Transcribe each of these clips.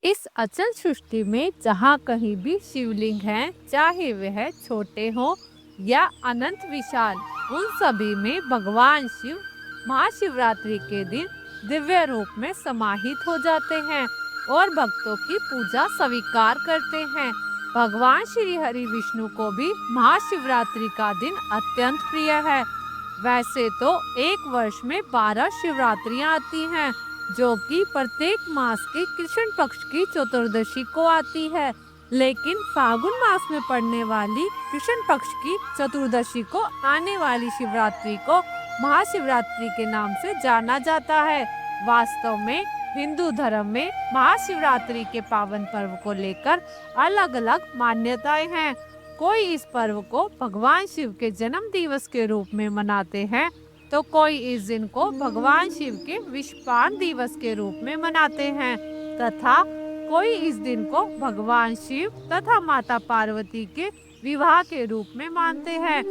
इस अचल सृष्टि में जहाँ कहीं भी शिवलिंग हैं, चाहे वह छोटे हों या अनंत विशाल, उन सभी में भगवान शिव महाशिवरात्रि के दिन दिव्य रूप में समाहित हो जाते हैं और भक्तों की पूजा स्वीकार करते हैं। भगवान श्री हरि विष्णु को भी महाशिवरात्रि का दिन अत्यंत प्रिय है। वैसे तो एक वर्ष में 12 शिवरात्रियां आती हैं, जो कि प्रत्येक मास के कृष्ण पक्ष की चतुर्दशी को आती है, लेकिन फागुन मास में पड़ने वाली कृष्ण पक्ष की चतुर्दशी को आने वाली शिवरात्रि को महाशिवरात्रि के नाम से जाना जाता है। वास्तव में हिंदू धर्म में महाशिवरात्रि के पावन पर्व को लेकर अलग अलग मान्यताएं हैं। कोई इस पर्व को भगवान शिव के जन्म दिवस के रूप में मनाते हैं, तो कोई इस दिन को भगवान शिव के विषपान दिवस के रूप में मनाते हैं, तथा कोई इस दिन को भगवान शिव तथा माता पार्वती के विवाह के रूप में मानते हैं।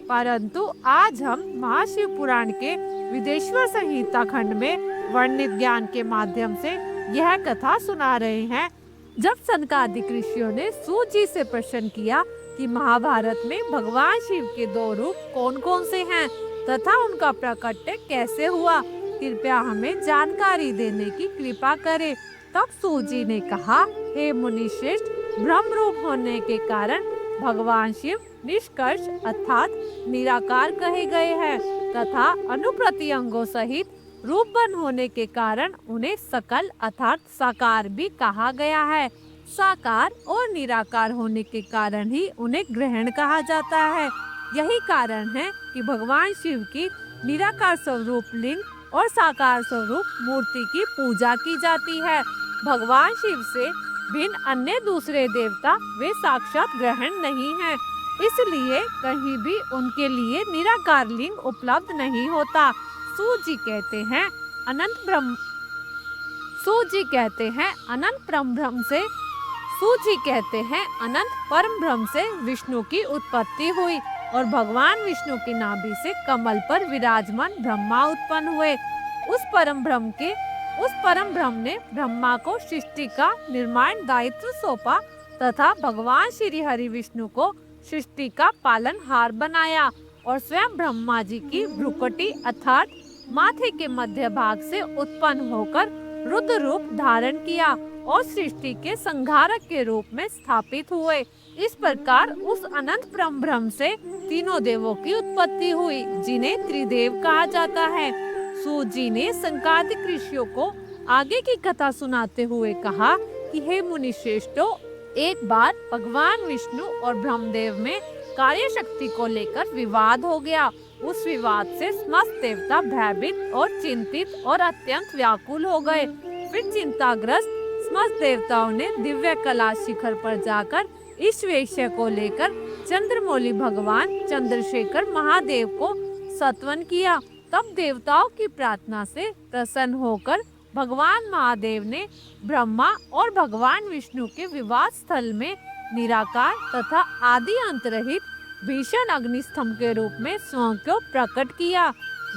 परंतु आज हम महाशिव पुराण के विदेश्वर संहिता खंड में वर्णित ज्ञान के माध्यम से यह कथा सुना रहे हैं। जब सनकादिक ऋषियों ने सूत जी से प्रश्न किया कि महाभारत में भगवान शिव के 2 रूप कौन कौन से हैं तथा उनका प्रकट्य कैसे हुआ, कृपया हमें जानकारी देने की कृपा करें। तब सूत जी ने कहा, हे मुनि श्रेष्ठ, ब्रह्म रूप होने के कारण भगवान शिव निष्कर्ष अर्थात निराकार कहे गए हैं, तथा अनुप्रत्यंगों सहित रूपबन होने के कारण उन्हें सकल अर्थात साकार भी कहा गया है। साकार और निराकार होने के कारण ही उन्हें ग्रहण कहा जाता है। यही कारण है कि भगवान शिव की निराकार स्वरूप लिंग और साकार स्वरूप मूर्ति की पूजा की जाती है। भगवान शिव से भिन्न अन्य दूसरे देवता वे साक्षात ग्रहण नहीं है, इसलिए कहीं भी उनके लिए निराकार लिंग उपलब्ध नहीं होता। सूत जी कहते हैं अनंत ब्रह्म सूत जी कहते हैं अनंत परम ब्रह्म से सूत जी कहते हैं अनंत परम ब्रह्म से विष्णु की उत्पत्ति हुई और भगवान विष्णु की नाभि से कमल पर विराजमान ब्रह्मा उत्पन्न हुए। उस परम ब्रह्म ने ब्रह्मा को सृष्टि का निर्माण दायित्व सौंपा तथा भगवान श्री हरि विष्णु को सृष्टि का पालनहार बनाया और स्वयं ब्रह्मा जी की भ्रुकुटी अर्थात माथे के मध्य भाग से उत्पन्न होकर रुद्र रूप धारण किया और सृष्टि के संहारक के रूप में स्थापित हुए। इस प्रकार उस अनंत परम ब्रह्म से तीनों देवों की उत्पत्ति हुई, जिन्हें त्रिदेव कहा जाता है। सूत जी ने सनकादिक ऋषियों को आगे की कथा सुनाते हुए कहा कि हे मुनि श्रेष्ठों, एक बार भगवान विष्णु और ब्रह्मदेव में कार्य शक्ति को लेकर विवाद हो गया। उस विवाद से समस्त देवता भयभीत और चिंतित और अत्यंत व्याकुल हो गए। फिर चिंताग्रस्त समस्त देवताओं ने दिव्य कला शिखर पर जाकर इस विषय को लेकर चंद्रमौली भगवान चंद्रशेखर महादेव को सत्वन किया। तब देवताओं की प्रार्थना से प्रसन्न होकर भगवान महादेव ने ब्रह्मा और भगवान विष्णु के विवाद स्थल में निराकार तथा आदि अंत रहित भीषण अग्निस्तंभ के रूप में स्वयं को प्रकट किया।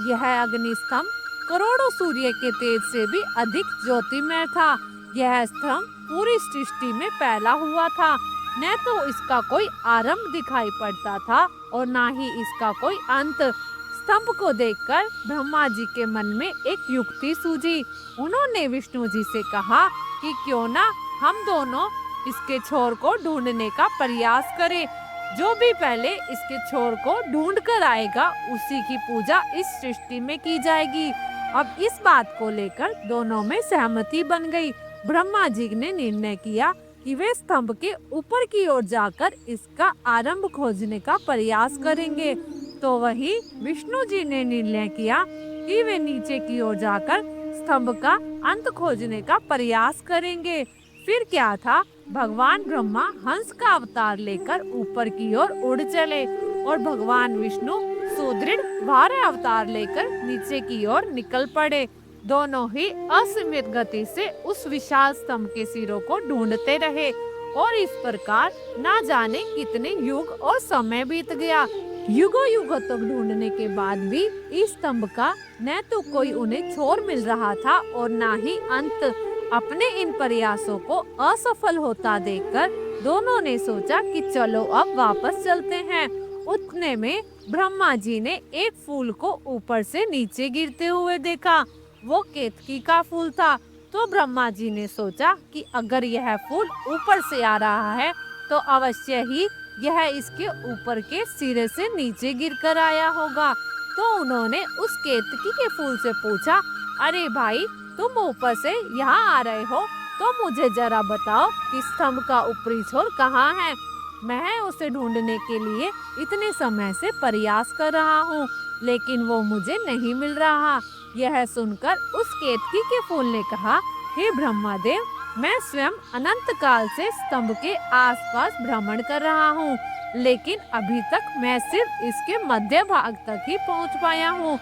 यह अग्निस्तंभ करोड़ों सूर्य के तेज से भी अधिक ज्योतिमय था। यह स्तंभ पूरी सृष्टि में फैला हुआ था। न तो इसका कोई आरंभ दिखाई पड़ता था और न ही इसका कोई अंत। स्तंभ को देखकर ब्रह्मा जी के मन में एक युक्ति सूझी। उन्होंने विष्णु जी से कहा कि क्यों ना हम दोनों इसके छोर को ढूंढने का प्रयास करें। जो भी पहले इसके छोर को ढूंढ कर आएगा, उसी की पूजा इस सृष्टि में की जाएगी। अब इस बात को लेकर दोनों में सहमति बन गई। ब्रह्मा जी ने निर्णय किया कि वे स्तंभ के ऊपर की ओर जाकर इसका आरंभ खोजने का प्रयास करेंगे। तो वहीं विष्णु जी ने निर्णय किया कि वे नीचे की ओर जाकर स्तंभ का अंत खोजने का प्रयास करेंगे। फिर क्या था, भगवान ब्रह्मा हंस का अवतार लेकर ऊपर की ओर उड़ चले और भगवान विष्णु सुदृढ़ वाराह अवतार लेकर नीचे की ओर निकल पड़े। दोनों ही असीमित गति से उस विशाल स्तंभ के सिरों को ढूंढते रहे और इस प्रकार ना जाने कितने युग और समय बीत गया। युगों युगों तक ढूंढने के बाद भी इस स्तंभ का न तो कोई उन्हें छोर मिल रहा था और ना ही अंत। अपने इन प्रयासों को असफल होता देखकर दोनों ने सोचा कि चलो अब वापस चलते हैं। उतने में ब्रह्मा जी ने एक फूल को ऊपर से नीचे गिरते हुए देखा। वो केतकी का फूल था। तो ब्रह्मा जी ने सोचा कि अगर यह फूल ऊपर से आ रहा है तो अवश्य ही यह इसके ऊपर के सिरे से नीचे गिरकर आया होगा। तो उन्होंने उस केतकी के फूल से पूछा, अरे भाई, तुम ऊपर से यहाँ आ रहे हो तो मुझे जरा बताओ कि स्तंभ का ऊपरी छोर कहाँ है। मैं उसे ढूंढने के लिए इतने समय से प्रयास कर रहा हूँ, लेकिन वो मुझे नहीं मिल रहा। यह सुनकर उस केतकी के फूल ने कहा, हे ब्रह्मादेव, मैं स्वयं अनंत काल से स्तंभ के आसपास भ्रमण कर रहा हूँ, लेकिन अभी तक मैं सिर्फ इसके मध्य भाग तक ही पहुँच पाया हूँ।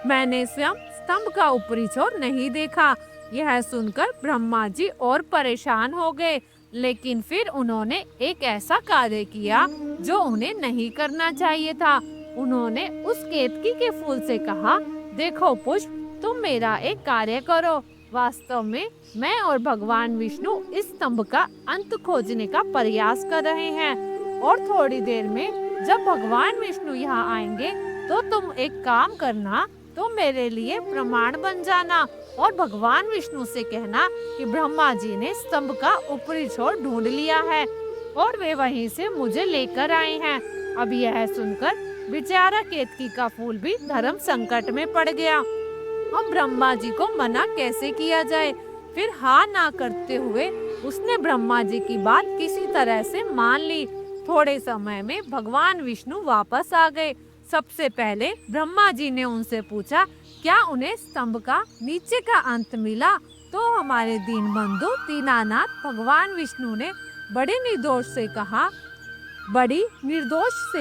मैंने स्वयं स्तंभ का ऊपरी छोर नहीं देखा। यह सुनकर ब्रह्मा जी और परेशान हो गए, लेकिन फिर उन्होंने एक ऐसा कार्य किया जो उन्हें नहीं करना चाहिए था। उन्होंने उस केतकी के फूल से कहा, देखो पुष्प, तुम मेरा एक कार्य करो। वास्तव में मैं और भगवान विष्णु इस स्तंभ का अंत खोजने का प्रयास कर रहे हैं, और थोड़ी देर में जब भगवान विष्णु यहाँ आएंगे तो तुम एक काम करना, तुम मेरे लिए प्रमाण बन जाना और भगवान विष्णु से कहना कि ब्रह्मा जी ने स्तंभ का ऊपरी छोर ढूंढ लिया है और वे वहीं से मुझे लेकर आए हैं। अब यह सुनकर बेचारा केतकी का फूल भी धर्म संकट में पड़ गया। अब ब्रह्मा जी को मना कैसे किया जाए। फिर हाँ ना करते हुए उसने ब्रह्मा जी की बात किसी तरह से मान ली। थोड़े समय में भगवान विष्णु वापस आ गए। सबसे पहले ब्रह्मा जी ने उनसे पूछा, क्या उन्हें स्तंभ का नीचे का अंत मिला? तो हमारे दीनबंधु दीनानाथ भगवान विष्णु ने बड़े निर्दोष से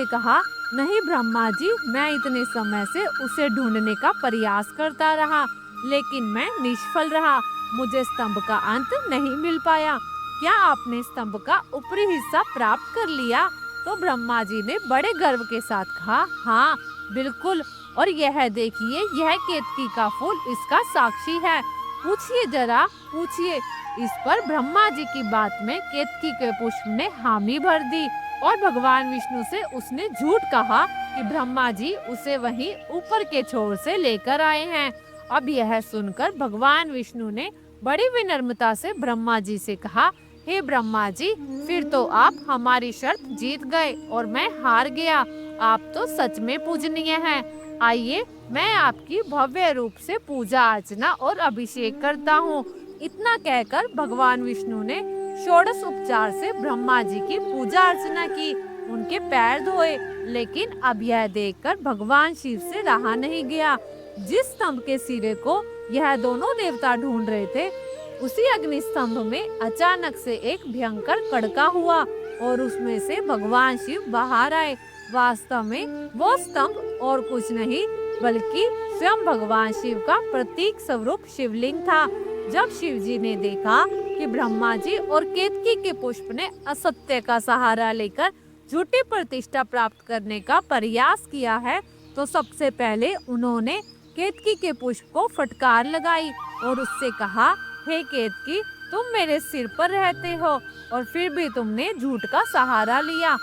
कहा, नहीं ब्रह्मा जी, मैं इतने समय से उसे ढूंढने का प्रयास करता रहा, लेकिन मैं निष्फल रहा। मुझे स्तंभ का अंत नहीं मिल पाया। क्या आपने स्तंभ का ऊपरी हिस्सा प्राप्त कर लिया? तो ब्रह्मा जी ने बड़े गर्व के साथ कहा, हाँ बिल्कुल, और यह देखिए, यह केतकी का फूल इसका साक्षी है। पूछिए जरा, पूछिए। इस पर ब्रह्मा जी की बात में केतकी के पुष्प ने हामी भर दी और भगवान विष्णु से उसने झूठ कहा कि ब्रह्मा जी उसे वहीं ऊपर के छोर से लेकर आए हैं। अब यह सुनकर भगवान विष्णु ने बड़ी विनम्रता से ब्रह्मा जी से कहा, हे ब्रह्मा जी, फिर तो आप हमारी शर्त जीत गए और मैं हार गया। आप तो सच में पूजनीय हैं। आइए, मैं आपकी भव्य रूप से पूजा अर्चना और अभिषेक करता हूँ। इतना कहकर भगवान विष्णु ने षोडश उपचार से ब्रह्मा जी की पूजा अर्चना की, उनके पैर धोए। लेकिन अब यह देखकर भगवान शिव से रहा नहीं गया। जिस स्तंभ के सिरे को यह दोनों देवता ढूंढ रहे थे, उसी अग्नि स्तंभ में अचानक से एक भयंकर कड़का हुआ और उसमें से भगवान शिव बाहर आए। वास्तव में वो स्तंभ और कुछ नहीं बल्कि स्वयं भगवान शिव का प्रतीक स्वरूप शिवलिंग था। जब शिव जी ने देखा कि ब्रह्मा जी और केतकी के पुष्प ने असत्य का सहारा लेकर झूठी प्रतिष्ठा प्राप्त करने का प्रयास किया है, तो सबसे पहले उन्होंने केतकी के पुष्प को फटकार लगाई और उससे कहा, हे केतकी, तुम मेरे सिर पर रहते हो और फिर भी तुमने झूठ का सहारा लिया।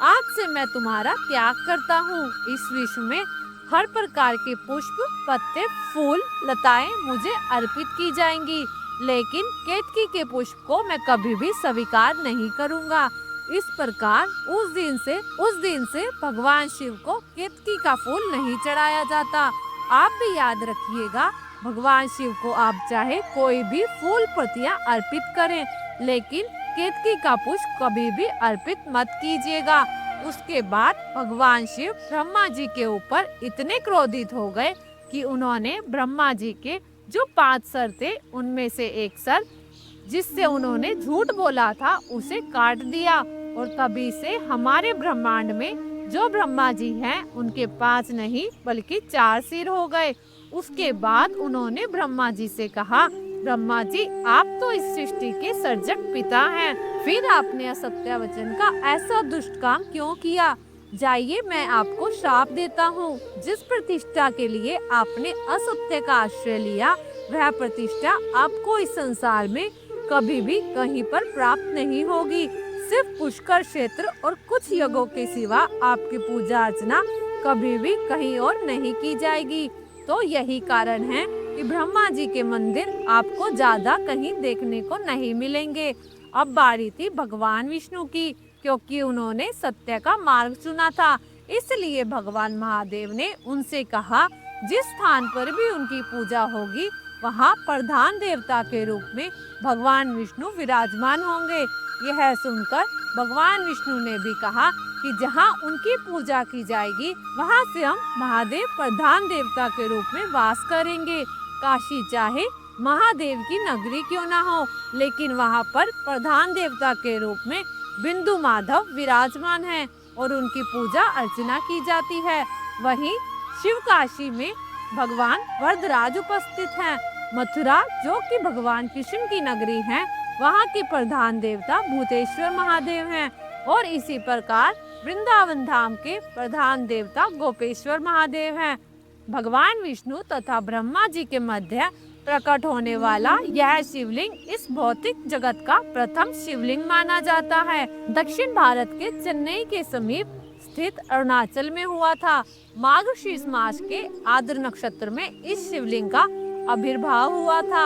आज से मैं तुम्हारा त्याग करता हूँ। इस विश्व में हर प्रकार के पुष्प, पत्ते, फूल, लताएं मुझे अर्पित की जाएंगी, लेकिन केतकी के पुष्प को मैं कभी भी स्वीकार नहीं करूँगा। इस प्रकार उस दिन से भगवान शिव को केतकी का फूल नहीं चढ़ाया जाता। आप भी याद रखिएगा, भगवान शिव को आप चाहे कोई भी फूल पत्तियां अर्पित करें, लेकिन केतकी का पुष्प कभी भी अर्पित मत कीजिएगा। उसके बाद भगवान शिव ब्रह्मा जी के ऊपर इतने क्रोधित हो गए कि उन्होंने ब्रह्मा जी के जो 5 सर थे, उनमें से एक सर जिससे उन्होंने झूठ बोला था उसे काट दिया, और तभी से हमारे ब्रह्मांड में जो ब्रह्मा जी हैं उनके 5 नहीं बल्कि 4 सिर हो गए। उसके बाद उन्होंने ब्रह्मा जी से कहा, ब्रह्मा जी, आप तो इस सृष्टि के सर्जक पिता हैं, फिर आपने असत्य वचन का ऐसा दुष्ट काम क्यों किया? जाइए, मैं आपको श्राप देता हूँ। जिस प्रतिष्ठा के लिए आपने असत्य का आश्रय लिया, वह प्रतिष्ठा आपको इस संसार में कभी भी कहीं पर प्राप्त नहीं होगी। सिर्फ पुष्कर क्षेत्र और कुछ यज्ञों के सिवा आपकी पूजा अर्चना कभी भी कहीं और नहीं की जाएगी। तो यही कारण है कि ब्रह्मा जी के मंदिर आपको ज्यादा कहीं देखने को नहीं मिलेंगे। अब बारी थी भगवान विष्णु की, क्योंकि उन्होंने सत्य का मार्ग चुना था। इसलिए भगवान महादेव ने उनसे कहा, जिस स्थान पर भी उनकी पूजा होगी वहाँ प्रधान देवता के रूप में भगवान विष्णु विराजमान होंगे। यह सुनकर भगवान विष्णु ने भी कहा कि जहाँ उनकी पूजा की जाएगी वहाँ से हम महादेव प्रधान देवता के रूप में वास करेंगे। काशी चाहे महादेव की नगरी क्यों ना हो, लेकिन वहाँ पर प्रधान देवता के रूप में बिंदु माधव विराजमान है और उनकी पूजा अर्चना की जाती है। वहीं शिव काशी में भगवान वरदराज उपस्थित हैं। मथुरा जो कि भगवान कृष्ण की नगरी है, वहाँ के प्रधान देवता भूतेश्वर महादेव हैं और इसी प्रकार वृंदावन धाम के प्रधान देवता गोपेश्वर महादेव हैं। भगवान विष्णु तथा ब्रह्मा जी के मध्य प्रकट होने वाला यह शिवलिंग इस भौतिक जगत का प्रथम शिवलिंग माना जाता है। दक्षिण भारत के चेन्नई के समीप स्थित अरुणाचल में हुआ था। मार्गशीर्ष मास के आद्र नक्षत्र में इस शिवलिंग का आविर्भाव हुआ था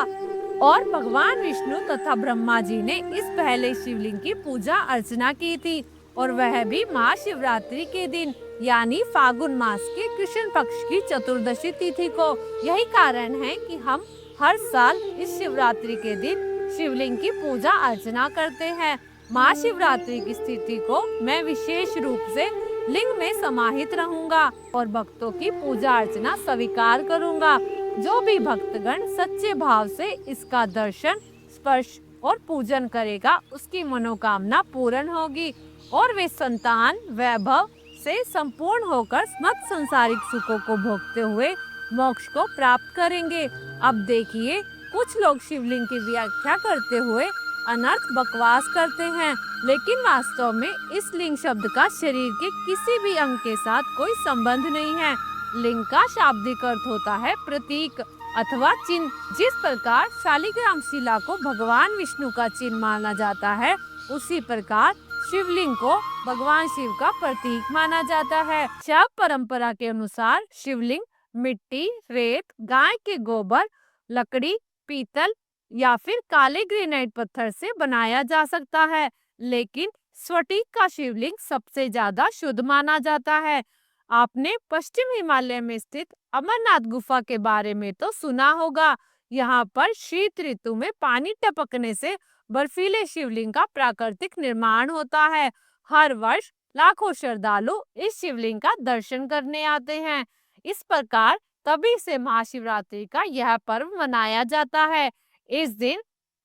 और भगवान विष्णु तथा ब्रह्मा जी ने इस पहले शिवलिंग की पूजा अर्चना की थी और वह भी महाशिवरात्रि के दिन, यानी फागुन मास के कृष्ण पक्ष की चतुर्दशी तिथि को। यही कारण है कि हम हर साल इस शिवरात्रि के दिन शिवलिंग की पूजा अर्चना करते हैं। महाशिवरात्रि की स्थिति को मैं विशेष रूप से लिंग में समाहित रहूंगा और भक्तों की पूजा अर्चना स्वीकार करूंगा। जो भी भक्तगण सच्चे भाव से इसका दर्शन, स्पर्श और पूजन करेगा, उसकी मनोकामना पूर्ण होगी और वे संतान वैभव से संपूर्ण होकर समस्त संसारिक सुखों को भोगते हुए मोक्ष को प्राप्त करेंगे। अब देखिए, कुछ लोग शिवलिंग की व्याख्या करते हुए अनर्थ बकवास करते हैं, लेकिन वास्तव में इस लिंग शब्द का शरीर के किसी भी अंग के साथ कोई संबंध नहीं है। लिंग का शाब्दिक अर्थ होता है प्रतीक अथवा चिन्ह। जिस प्रकार शालिग्राम शिला को भगवान विष्णु का चिन्ह माना जाता है, उसी प्रकार शिवलिंग को भगवान शिव का प्रतीक माना जाता है। शैव परंपरा के अनुसार शिवलिंग मिट्टी, रेत, गाय के गोबर, लकड़ी, पीतल या फिर काले ग्रेनाइट पत्थर से बनाया जा सकता है, लेकिन स्फटिक का शिवलिंग सबसे ज्यादा शुद्ध माना जाता है। आपने पश्चिम हिमालय में स्थित अमरनाथ गुफा के बारे में तो सुना होगा। यहाँ पर शीत ऋतु में पानी टपकने से बर्फीले शिवलिंग का प्राकृतिक निर्माण होता है। हर वर्ष लाखों श्रद्धालु इस शिवलिंग का दर्शन करने आते हैं। इस प्रकार तभी से महाशिवरात्रि का यह पर्व मनाया जाता है। इस दिन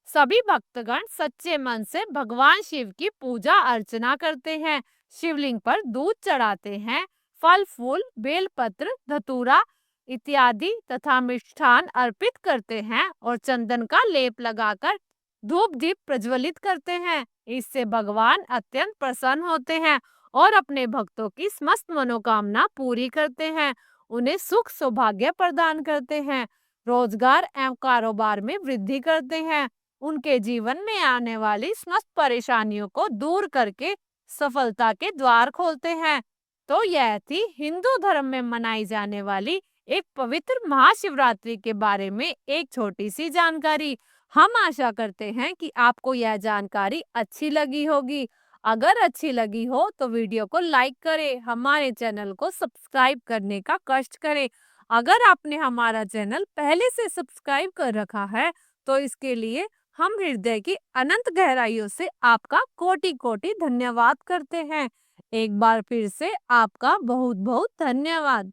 सभी भक्तगण सच्चे मन से भगवान शिव की पूजा अर्चना करते हैं। शिवलिंग पर दूध चढ़ाते हैं, फल फूल, बेलपत्र, धतूरा इत्यादि तथा मिष्ठान अर्पित करते हैं और चंदन का लेप लगाकर धूप दीप प्रज्वलित करते हैं। इससे भगवान अत्यंत प्रसन्न होते हैं और अपने भक्तों की समस्त मनोकामना पूरी करते हैं, उन्हें सुख सौभाग्य प्रदान करते हैं, रोजगार एवं कारोबार में वृद्धि करते हैं, उनके जीवन में आने वाली समस्त परेशानियों को दूर करके सफलता के द्वार खोलते हैं। तो यह थी हिंदू धर्म में मनाई जाने वाली एक पवित्र महाशिवरात्रि के बारे में एक छोटी सी जानकारी। हम आशा करते हैं कि आपको यह जानकारी अच्छी लगी होगी। अगर अच्छी लगी हो तो वीडियो को लाइक करें, हमारे चैनल को सब्सक्राइब करने का कष्ट करें। अगर आपने हमारा चैनल पहले से सब्सक्राइब कर रखा है तो इसके लिए हम हृदय की अनंत गहराइयों से आपका कोटि कोटि धन्यवाद करते हैं। एक बार फिर से आपका बहुत बहुत धन्यवाद।